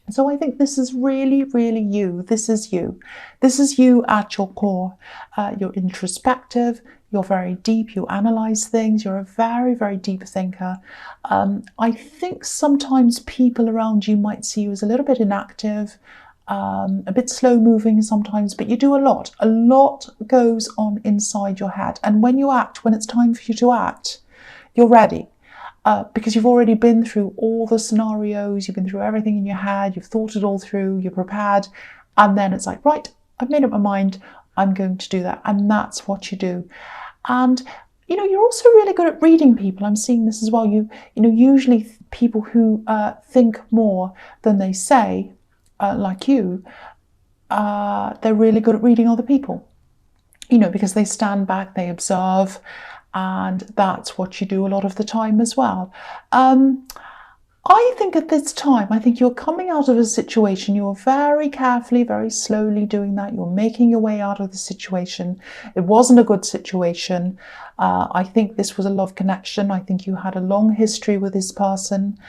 So I think this is really, really you. This is you. This is you at your core. You're introspective. You're very deep. You analyze things. You're a very, very deep thinker. I think sometimes people around you might see you as a little bit inactive, a bit slow moving sometimes, but you do a lot. A lot goes on inside your head. And when you act, when it's time for you to act, you're ready. Because you've already been through all the scenarios, you've been through everything in your head, you've thought it all through, you're prepared, and then it's like, right, I've made up my mind, I'm going to do that, and that's what you do. And you're also really good at reading people. I'm seeing this as well. Usually people who think more than they say, like you, they're really good at reading other people. Because they stand back, they observe, and that's what you do a lot of the time as well. I think at this time, I think you're coming out of a situation, you're very carefully, very slowly doing that, you're making your way out of the situation. It wasn't a good situation. I think this was a love connection. I think you had a long history with this person,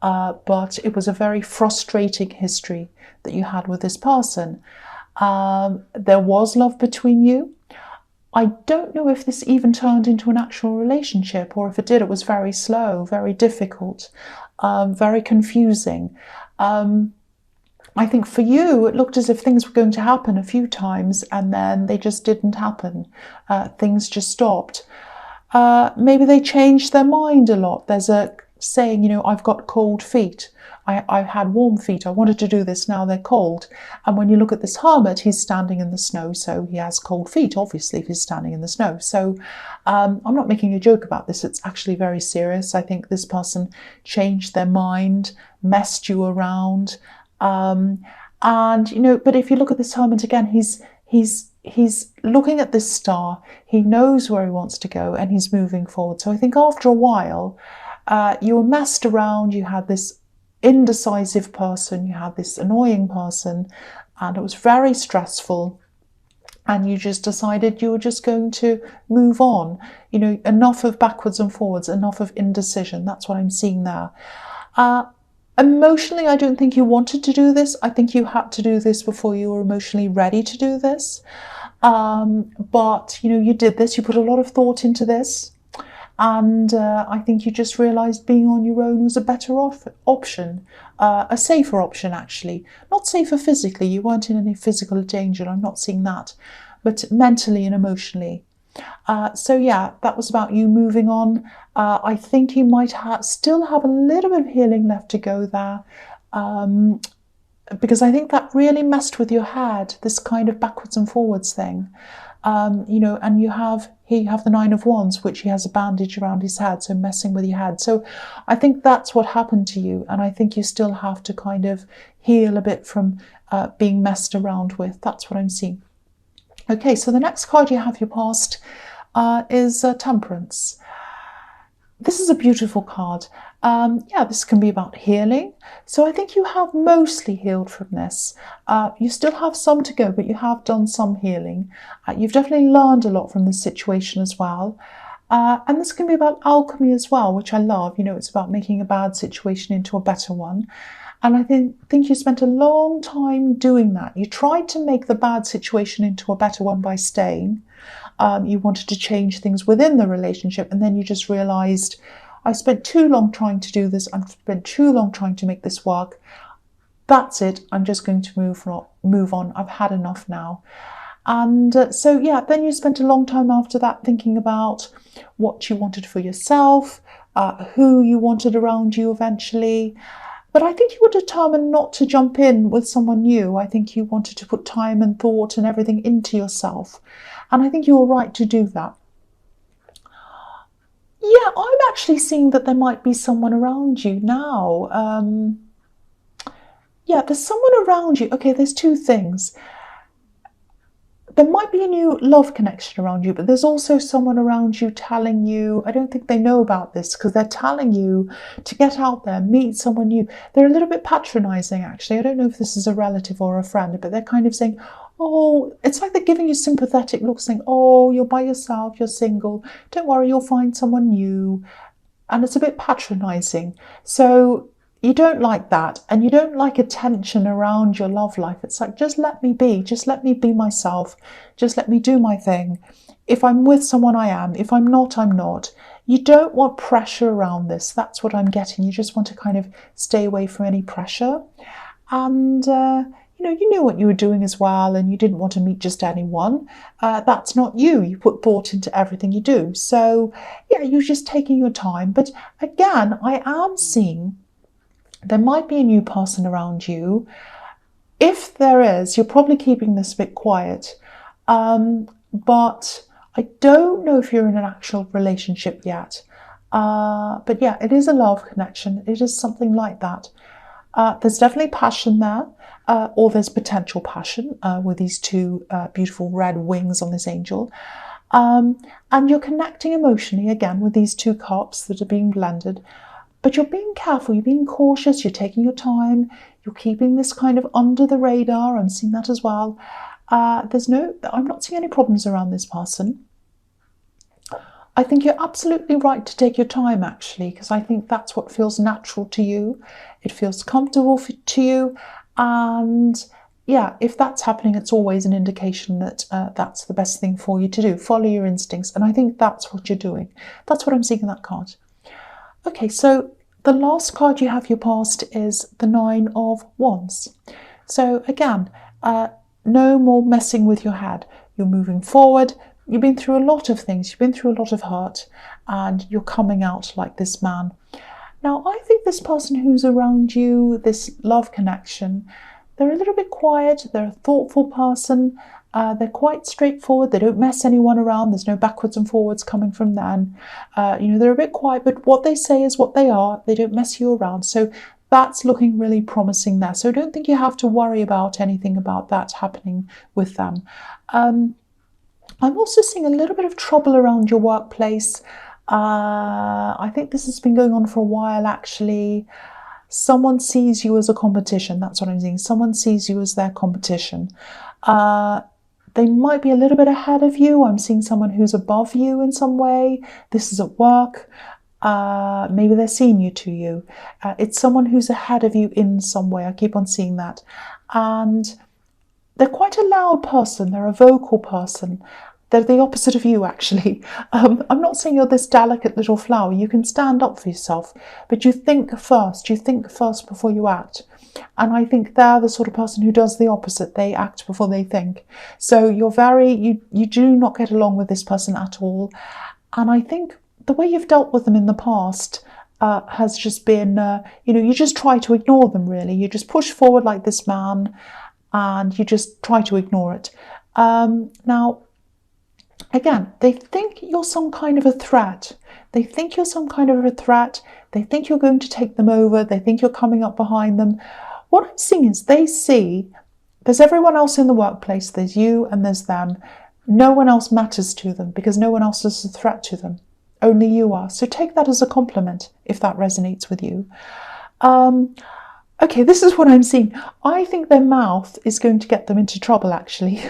but it was a very frustrating history that you had with this person. There was love between you. I don't know if this even turned into an actual relationship, or if it did, it was very slow, very difficult, very confusing. I think for you, it looked as if things were going to happen a few times and then they just didn't happen. Things just stopped. Maybe they changed their mind a lot. There's a saying, I've got cold feet. I've had warm feet. I wanted to do this, now they're cold. And when you look at this hermit, he's standing in the snow, so he has cold feet, obviously, if he's standing in the snow. So I'm not making a joke about this. It's actually very serious. I think this person changed their mind, messed you around. But if you look at this hermit again, he's looking at this star. He knows where he wants to go, and he's moving forward. So I think after a while, you were messed around. You had this indecisive person, you had this annoying person, and it was very stressful, and you just decided you were just going to move on. Enough of backwards and forwards, enough of indecision. That's what I'm seeing there. Emotionally, I don't think you wanted to do this. I think you had to do this before you were emotionally ready to do this. But you did this, you put a lot of thought into this. And I think you just realised being on your own was a better option, a safer option actually. Not safer physically, you weren't in any physical danger, I'm not seeing that, but mentally and emotionally. So yeah, that was about you moving on. I think you might still have a little bit of healing left to go there, because I think that really messed with your head, this kind of backwards and forwards thing. And you have the Nine of Wands, which he has a bandage around his head, so messing with your head. So I think that's what happened to you, and I think you still have to kind of heal a bit from being messed around with. That's what I'm seeing. Okay, so the next card you have, your past, is Temperance. This is a beautiful card. This can be about healing. So I think you have mostly healed from this. You still have some to go, but you have done some healing. You've definitely learned a lot from this situation as well. And this can be about alchemy as well, which I love. It's about making a bad situation into a better one. And I think you spent a long time doing that. You tried to make the bad situation into a better one by staying. You wanted to change things within the relationship, and then you just realised, I spent too long trying to do this, I've spent too long trying to make this work. That's it, I'm just going to move on. I've had enough now. And then you spent a long time after that thinking about what you wanted for yourself, who you wanted around you eventually. But I think you were determined not to jump in with someone new. I think you wanted to put time and thought and everything into yourself. And I think you were right to do that. Yeah, I'm actually seeing that there might be someone around you now. There's someone around you. Okay, there's two things. There might be a new love connection around you, but there's also someone around you telling you, I don't think they know about this, because they're telling you to get out there, meet someone new. They're a little bit patronising, actually. I don't know if this is a relative or a friend, but they're kind of saying, oh, it's like they're giving you sympathetic looks, saying, oh, you're by yourself, you're single, don't worry, you'll find someone new. And it's a bit patronising. So, you don't like that, and you don't like attention around your love life. It's like, just let me be, just let me be myself, just let me do my thing. If I'm with someone, I am. If I'm not, I'm not. You don't want pressure around this. That's what I'm getting. You just want to kind of stay away from any pressure. And, you knew what you were doing as well, and you didn't want to meet just anyone. That's not you. You put thought into everything you do. So, yeah, you're just taking your time. But again, I am seeing there might be a new person around you. If there is, you're probably keeping this a bit quiet. But I don't know if you're in an actual relationship yet. But yeah, it is a love connection. It is something like that. There's definitely passion there, or there's potential passion with these two beautiful red wings on this angel. And you're connecting emotionally, again, with these two cups that are being blended. But you're being careful, you're being cautious, you're taking your time, you're keeping this kind of under the radar. I'm seeing that as well. I'm not seeing any problems around this person. I think you're absolutely right to take your time, actually, because I think that's what feels natural to you. It feels comfortable to you. And yeah, if that's happening, it's always an indication that that's the best thing for you to do. Follow your instincts. And I think that's what you're doing. That's what I'm seeing in that card. Okay, so the last card you have your past is the Nine of Wands. So again, no more messing with your head. You're moving forward. You've been through a lot of things. You've been through a lot of hurt, and you're coming out like this man. Now, I think this person who's around you, this love connection, they're a little bit quiet. They're a thoughtful person. They're quite straightforward. They don't mess anyone around. There's no backwards and forwards coming from them. They're a bit quiet, but what they say is what they are. They don't mess you around. So that's looking really promising there. So I don't think you have to worry about anything about that happening with them. I'm also seeing a little bit of trouble around your workplace. I think this has been going on for a while, actually. Someone sees you as a competition. That's what I'm seeing. Someone sees you as their competition. They might be a little bit ahead of you. I'm seeing someone who's above you in some way. This is at work. Maybe they're senior to you. It's someone who's ahead of you in some way. I keep on seeing that. And they're quite a loud person. They're a vocal person. They're the opposite of you, actually. I'm not saying you're this delicate little flower. You can stand up for yourself, but you think first. You think first before you act. And I think they're the sort of person who does the opposite. They act before they think. So you do not get along with this person at all. And I think the way you've dealt with them in the past has just been, you just try to ignore them, really. You just push forward like this man, and you just try to ignore it. Now, again, they think you're some kind of a threat. They think you're some kind of a threat. They think you're going to take them over. They think you're coming up behind them. What I'm seeing is they see there's everyone else in the workplace. There's you and there's them. No one else matters to them because no one else is a threat to them. Only you are. So take that as a compliment if that resonates with you. Okay, this is what I'm seeing. I think their mouth is going to get them into trouble, actually.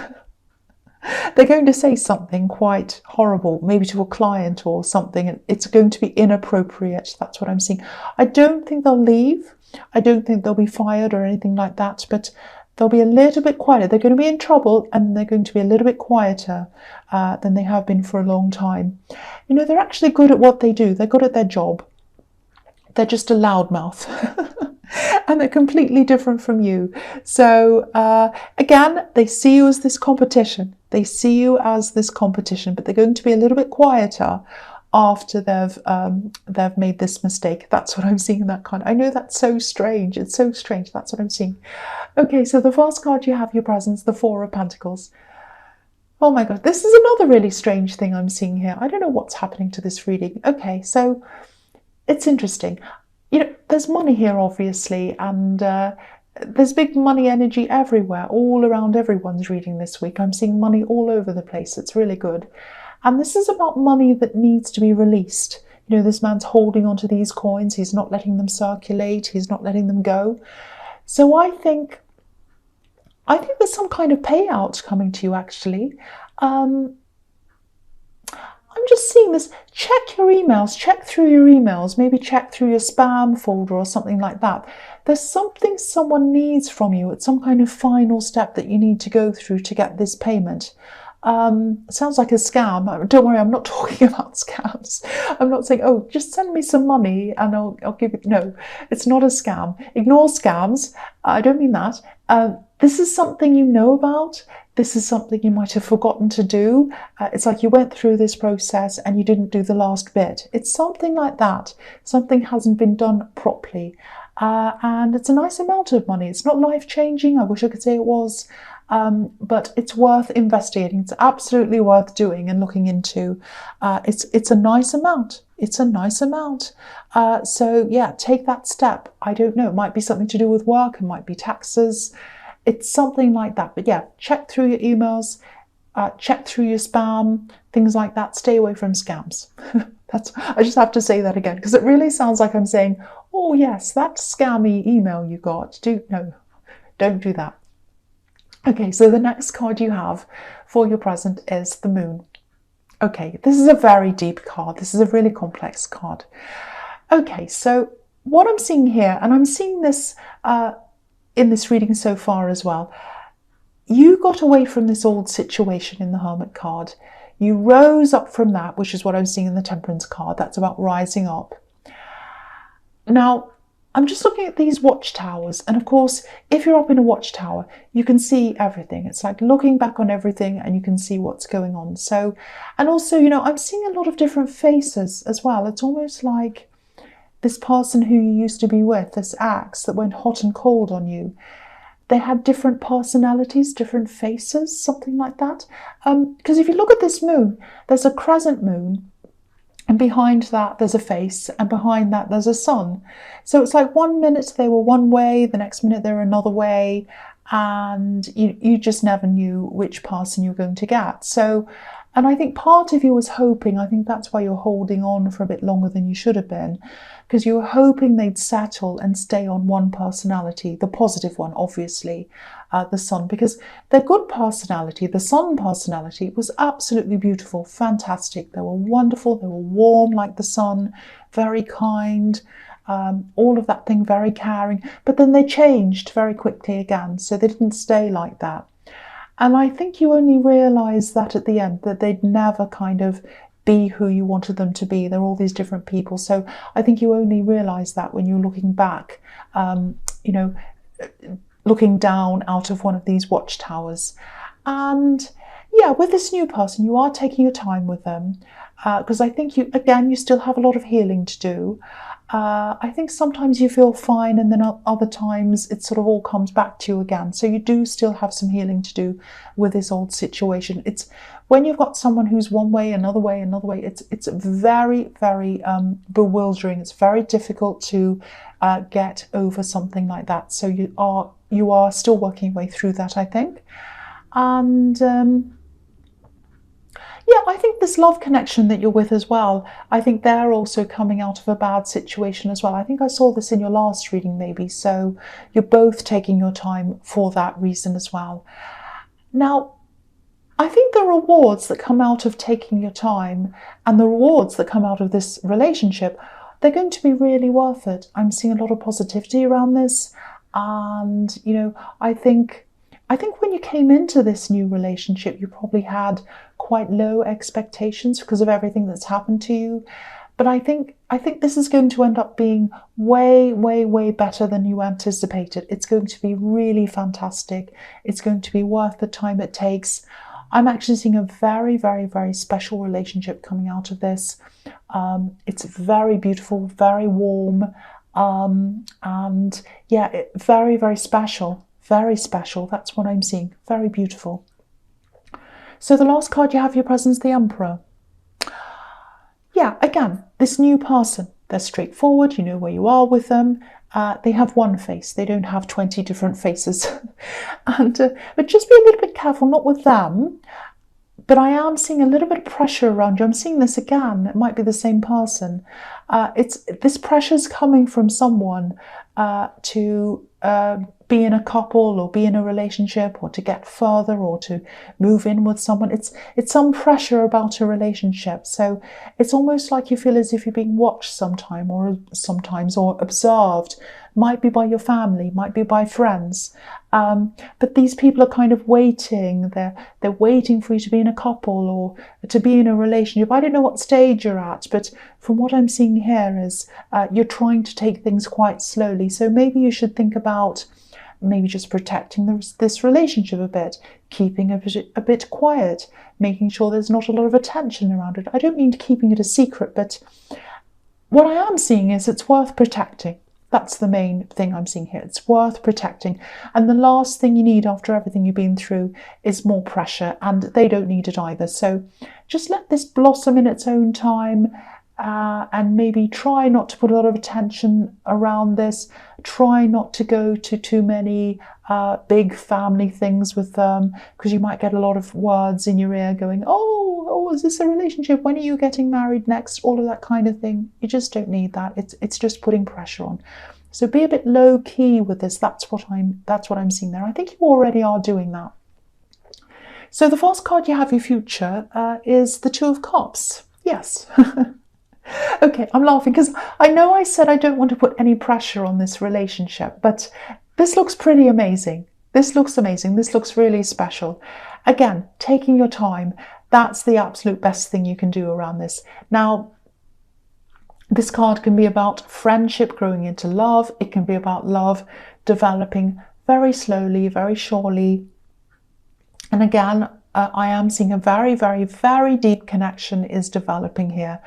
They're going to say something quite horrible, maybe to a client or something. It's going to be inappropriate. That's what I'm seeing. I don't think they'll leave. I don't think they'll be fired or anything like that, but they'll be a little bit quieter. They're going to be in trouble, and they're going to be a little bit quieter than they have been for a long time. They're actually good at what they do. They're good at their job. They're just a loudmouth. And they're completely different from you. So again, they see you as this competition. They see you as this competition, but they're going to be a little bit quieter after they've made this mistake. That's what I'm seeing in that card. I know that's so strange. It's so strange. That's what I'm seeing. Okay, so the first card you have your presence, the Four of Pentacles. Oh my God, this is another really strange thing I'm seeing here. I don't know what's happening to this reading. Okay, so it's interesting. There's money here, obviously, and there's big money energy everywhere, all around everyone's reading this week. I'm seeing money all over the place. It's really good. And this is about money that needs to be released. This man's holding onto these coins. He's not letting them circulate. He's not letting them go. So I think there's some kind of payout coming to you, actually. I'm I'm just seeing this. Check your emails, check through your emails, maybe check through your spam folder or something like that. There's something someone needs from you. It's some kind of final step that you need to go through to get this payment. Sounds like a scam. Don't worry, I'm not talking about scams. I'm not saying, oh, just send me some money and I'll give it. No, it's not a scam. Ignore scams. I don't mean that. This is something you know about. This is something you might have forgotten to do. It's like you went through this process and you didn't do the last bit. It's something like that. Something hasn't been done properly. And it's a nice amount of money. It's not life-changing. I wish I could say it was. But it's worth investigating. It's absolutely worth doing and looking into. It's a nice amount. It's a nice amount. So yeah, take that step. I don't know. It might be something to do with work. It might be taxes. It's something like that. But yeah, check through your emails, check through your spam, things like that. Stay away from scams. I just have to say that again, because it really sounds like I'm saying, oh yes, that scammy email you got. No, don't do that. Okay, so the next card you have for your present is the Moon. Okay, this is a very deep card. This is a really complex card. Okay, so what I'm seeing here, and I'm seeing this in this reading so far as well, you got away from this old situation in the Hermit card. You rose up from that, which is what I'm seeing in the Temperance card. That's about rising up. Now, I'm just looking at these watchtowers, and of course, if you're up in a watchtower, you can see everything. It's like looking back on everything and you can see what's going on. So, and also, you know, I'm seeing a lot of different faces as well. It's almost like this person who you used to be with, this axe that went hot and cold on you, they had different personalities, different faces, something like that. Because if you look at this moon, there's a crescent moon, and behind that there's a face, and behind that there's a sun. So it's like 1 minute they were one way, the next minute they're another way, and you just never knew which person you were going to get. So, and I think part of you was hoping, I think that's why you're holding on for a bit longer than you should have been, because you were hoping they'd settle and stay on one personality, the positive one, obviously, the sun, because their good personality, the sun personality, was absolutely beautiful, fantastic. They were wonderful, they were warm like the sun, very kind, all of that thing, very caring. But then they changed very quickly again, so they didn't stay like that. And I think you only realised that at the end, that they'd never kind of be who you wanted them to be. They're all these different people. So I think you only realise that when you're looking back, you know, looking down out of one of these watchtowers. And yeah, with this new person, you are taking your time with them, because I think you still have a lot of healing to do. I think sometimes you feel fine, and then other times it sort of all comes back to you again. So you do still have some healing to do with this old situation. It's when you've got someone who's one way, another way, another way, it's very, very bewildering. It's very difficult to get over something like that. So you are still working your way through that, I think. And yeah, I think this love connection that you're with as well, I think they're also coming out of a bad situation as well. I think I saw this in your last reading maybe, so you're both taking your time for that reason as well. Now, I think the rewards that come out of taking your time and the rewards that come out of this relationship, they're going to be really worth it. I'm seeing a lot of positivity around this, and, you know, I think when you came into this new relationship, you probably had quite low expectations because of everything that's happened to you. But I think this is going to end up being way, way, way better than you anticipated. It's going to be really fantastic. It's going to be worth the time it takes. I'm actually seeing a very, very, very special relationship coming out of this. It's very beautiful, very warm, and yeah, very, very special. Very special, that's what I'm seeing. Very beautiful. So the last card you have your presence, the Emperor. Yeah, again, this new person, they're straightforward, you know where you are with them. They have one face, they don't have 20 different faces. But just be a little bit careful, not with them, but I am seeing a little bit of pressure around you. I'm seeing this again, it might be the same person. This pressure's coming from someone to be in a couple or be in a relationship or to get further or to move in with someone. It's some pressure about a relationship. So it's almost like you feel as if you're being watched sometimes or observed. Might be by your family, might be by friends. But these people are kind of waiting. They're waiting for you to be in a couple or to be in a relationship. I don't know what stage you're at, but from what I'm seeing here is you're trying to take things quite slowly. So maybe you should think about maybe just protecting this relationship a bit, keeping a bit quiet, making sure there's not a lot of attention around it. I don't mean keeping it a secret, but what I am seeing is it's worth protecting. That's the main thing I'm seeing here. It's worth protecting. And the last thing you need after everything you've been through is more pressure, and they don't need it either. So just let this blossom in its own time, and maybe try not to put a lot of attention around this. Try not to go to too many big family things with them, because you might get a lot of words in your ear going, oh, is this a relationship? When are you getting married next? All of that kind of thing. You just don't need that. It's just putting pressure on. So be a bit low key with this. That's what I'm seeing there. I think you already are doing that. So the first card you have, your future, is the Two of Cups. Yes. Okay, I'm laughing because I know I said I don't want to put any pressure on this relationship, but this looks pretty amazing. This looks amazing. This looks really special. Again, taking your time, that's the absolute best thing you can do around this. Now, this card can be about friendship growing into love. It can be about love developing very slowly, very surely. And again, I am seeing a very, very, very deep connection is developing here.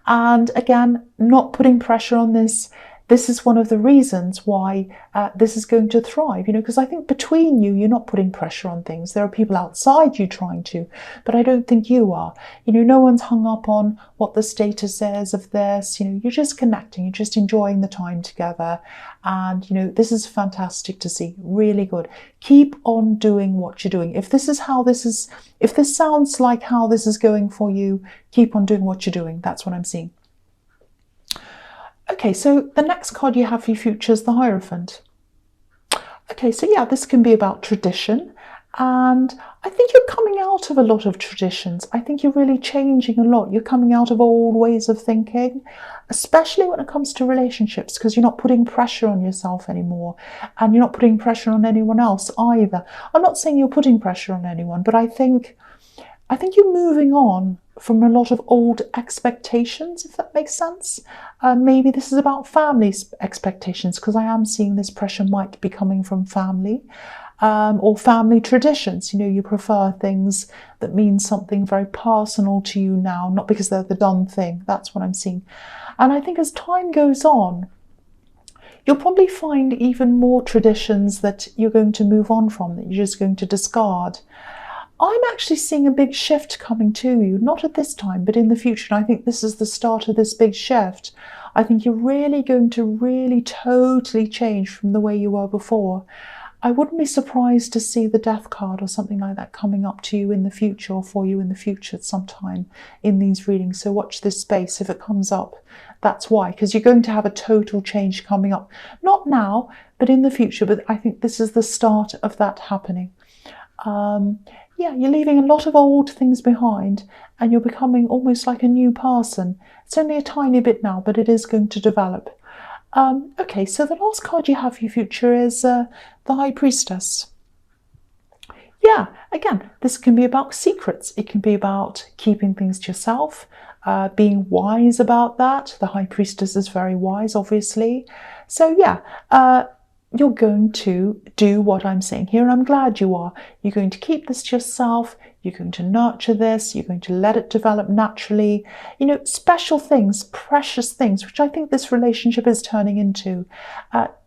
And again, not putting pressure on this. This is one of the reasons why this is going to thrive, because I think between you, you're not putting pressure on things. There are people outside you trying to, but I don't think you are. No one's hung up on what the status is of this. You're just connecting, you're just enjoying the time together. And, this is fantastic to see, really good. Keep on doing what you're doing. If this sounds like how this is going for you, keep on doing what you're doing. That's what I'm seeing. Okay, so the next card you have for your future is the Hierophant. Okay, so yeah, this can be about tradition. And I think you're coming out of a lot of traditions. I think you're really changing a lot. You're coming out of old ways of thinking, especially when it comes to relationships, because you're not putting pressure on yourself anymore. And you're not putting pressure on anyone else either. I'm not saying you're putting pressure on anyone, but I think you're moving on from a lot of old expectations, if that makes sense. Maybe this is about family expectations, because I am seeing this pressure might be coming from family, or family traditions. You prefer things that mean something very personal to you now, not because they're the done thing. That's what I'm seeing. And I think as time goes on, you'll probably find even more traditions that you're going to move on from, that you're just going to discard. I'm actually seeing a big shift coming to you, not at this time, but in the future. And I think this is the start of this big shift. I think you're really going to really totally change from the way you were before. I wouldn't be surprised to see the Death card or something like that coming up to you in the future, or for you in the future at some time in these readings. So watch this space. If it comes up, that's why, because you're going to have a total change coming up. Not now, but in the future. But I think this is the start of that happening. Yeah, you're leaving a lot of old things behind, and you're becoming almost like a new person. It's only a tiny bit now, but it is going to develop. Okay, so the last card you have for your future is the High Priestess. Yeah, again, this can be about secrets. It can be about keeping things to yourself, being wise about that. The High Priestess is very wise, obviously. So yeah, you're going to do what I'm saying here, and I'm glad you are. You're going to keep this to yourself. You're going to nurture this. You're going to let it develop naturally. Special things, precious things, which I think this relationship is turning into.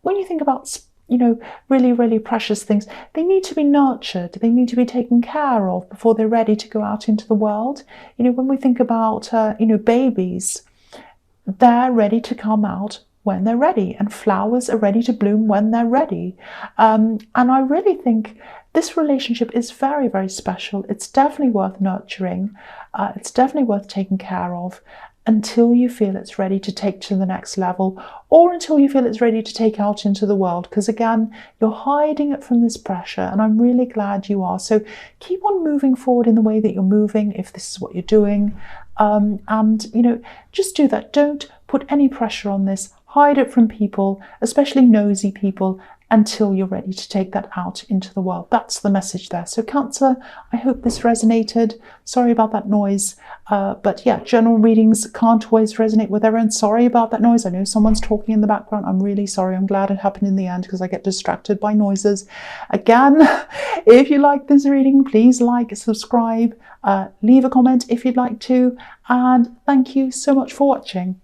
When you think about, really, really precious things, they need to be nurtured. They need to be taken care of before they're ready to go out into the world. When we think about, babies, they're ready to come out when they're ready, and flowers are ready to bloom when they're ready. And I really think this relationship is very, very special. It's definitely worth nurturing. It's definitely worth taking care of. until you feel it's ready to take to the next level, or until you feel it's ready to take out into the world. Because again, you're hiding it from this pressure, and I'm really glad you are. So keep on moving forward in the way that you're moving, if this is what you're doing. And, you know, just do that. Don't put any pressure on this. Hide it from people, especially nosy people, until you're ready to take that out into the world. That's the message there. So Cancer, I hope this resonated. Sorry about that noise. But yeah, general readings can't always resonate with everyone. Sorry about that noise. I know someone's talking in the background. I'm really sorry. I'm glad it happened in the end because I get distracted by noises. Again, if you like this reading, please like, subscribe, leave a comment if you'd like to. And thank you so much for watching.